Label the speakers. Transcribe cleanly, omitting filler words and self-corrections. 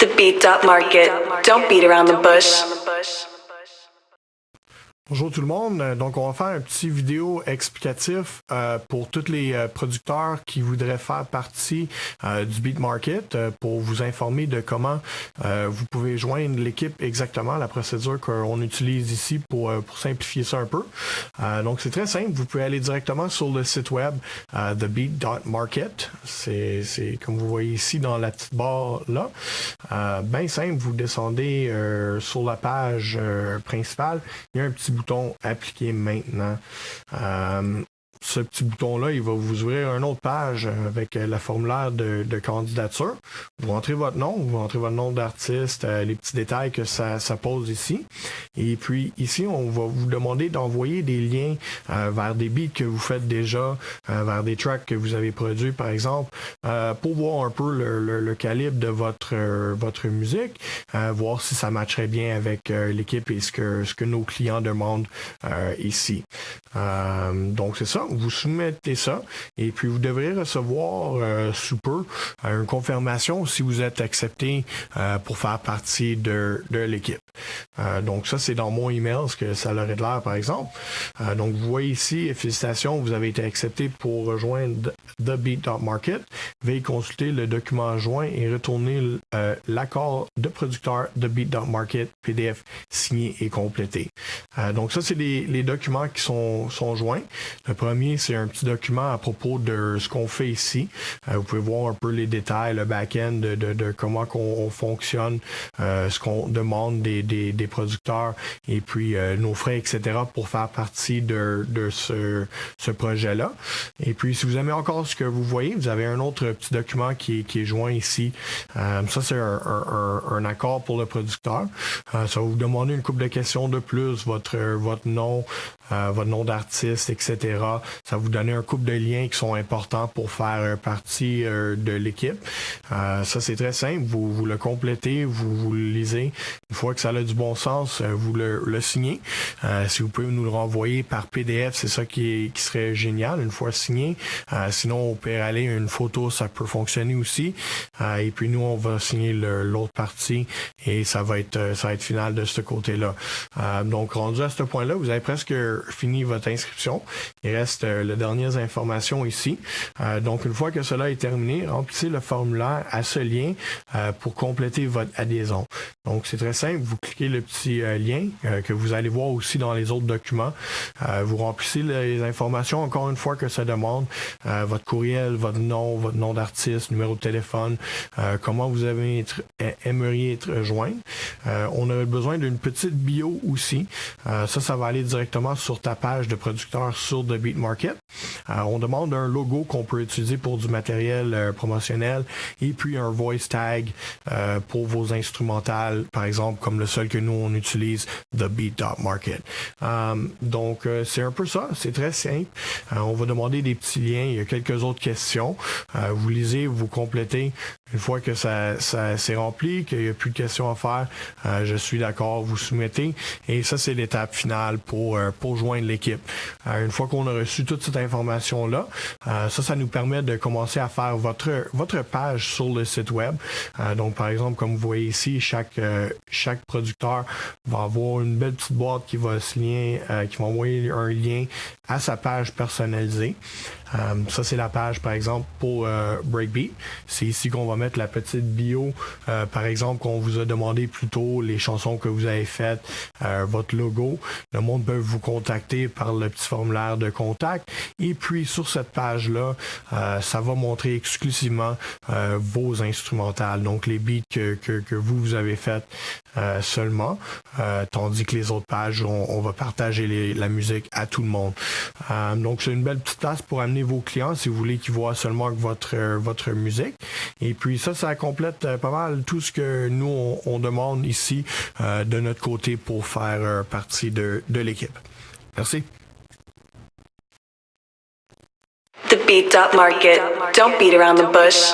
Speaker 1: The Beat.Market. Don't beat around the bush.
Speaker 2: Bonjour tout le monde, donc on va faire un petit vidéo explicatif pour tous les producteurs qui voudraient faire partie du Beat Market pour vous informer de comment vous pouvez joindre l'équipe exactement, la procédure qu'on utilise ici pour simplifier ça un peu. Donc c'est très simple, vous pouvez aller directement sur le site web thebeat.market, c'est comme vous voyez ici dans la petite barre là, bien simple, vous descendez sur la page principale, il y a un petit bouton appliquer maintenant. Ce petit bouton-là, il va vous ouvrir une autre page avec la formulaire de candidature. Vous rentrez votre nom d'artiste, les petits détails que ça pose ici. Et puis ici, on va vous demander d'envoyer des liens vers des beats que vous faites déjà, vers des tracks que vous avez produits, par exemple, pour voir un peu le calibre de votre musique, voir si ça matcherait bien avec l'équipe et ce que nos clients demandent ici. Donc c'est ça. Vous soumettez ça et puis vous devrez recevoir sous peu une confirmation si vous êtes accepté pour faire partie de l'équipe. Donc ça, c'est dans mon email, ce que ça aurait de l'air, par exemple. Donc vous voyez ici, félicitations, vous avez été accepté pour rejoindre The Beat.Market. Veuillez consulter le document joint et retourner l'accord de producteur The Beat.Market PDF signé et complété. Donc ça, c'est les documents qui sont joints. Le premier, c'est un petit document à propos de ce qu'on fait ici. Vous pouvez voir un peu les détails, le back-end de comment on fonctionne, ce qu'on demande des producteurs et puis nos frais, etc. pour faire partie de ce projet-là. Et puis, si vous aimez encore ce que vous voyez, vous avez un autre petit document qui est joint ici. Ça, c'est un accord pour le producteur. Ça va vous demander une couple de questions de plus, votre nom d'artiste, etc. Ça va vous donner un couple de liens qui sont importants pour faire partie de l'équipe. Ça, c'est très simple. Vous le complétez, vous le lisez. Une fois que ça a du bon sens, vous le signez. Si vous pouvez nous le renvoyer par PDF, c'est ça qui serait génial, une fois signé. Sinon, on peut aller une photo, ça peut fonctionner aussi. Et puis, nous, on va signer l'autre partie et ça va être final de ce côté-là. Donc, rendu à ce point-là, vous avez presque fini votre inscription. Il reste les dernières informations ici. Donc, une fois que cela est terminé, remplissez le formulaire à ce lien pour compléter votre adhésion. Donc, c'est très simple. Vous cliquez le petit lien que vous allez voir aussi dans les autres documents. Vous remplissez les informations encore une fois que ça demande. Votre courriel, votre nom d'artiste, numéro de téléphone, comment vous aimeriez être joint. On a besoin d'une petite bio aussi. Ça va aller directement sur ta page de producteur sur The Beat Market. On demande un logo qu'on peut utiliser pour du matériel promotionnel et puis un voice tag pour vos instrumentales, par exemple, comme le seul que nous, on utilise, The Beat.Market. Donc, c'est un peu ça. C'est très simple. On va demander des petits liens. Il y a quelques autres questions. Vous lisez, vous complétez. Une fois que ça c'est rempli, qu'il n'y a plus de questions à faire, je suis d'accord, vous soumettez. Et ça, c'est l'étape finale pour joindre l'équipe. Une fois qu'on a reçu toute cette information-là, ça nous permet de commencer à faire votre page sur le site web. Donc, par exemple, comme vous voyez ici, chaque producteur va avoir une belle petite boîte qui va envoyer un lien à sa page personnalisée. Ça, c'est la page, par exemple, pour Breakbeat. C'est ici qu'on va mettre la petite bio, par exemple, qu'on vous a demandé plus tôt, les chansons que vous avez faites, votre logo. Le monde peut vous contacter par le petit formulaire de contact. Et puis, sur cette page-là, ça va montrer exclusivement vos instrumentales, donc les beats que vous avez faites seulement, tandis que les autres pages, on va partager la musique à tout le monde. Donc, c'est une belle petite place pour amener vos clients si vous voulez qu'ils voient seulement votre musique. Et puis ça complète pas mal tout ce que nous, on demande ici de notre côté pour faire partie de l'équipe. Merci.
Speaker 1: The Beat.Market. Don't beat around the bush.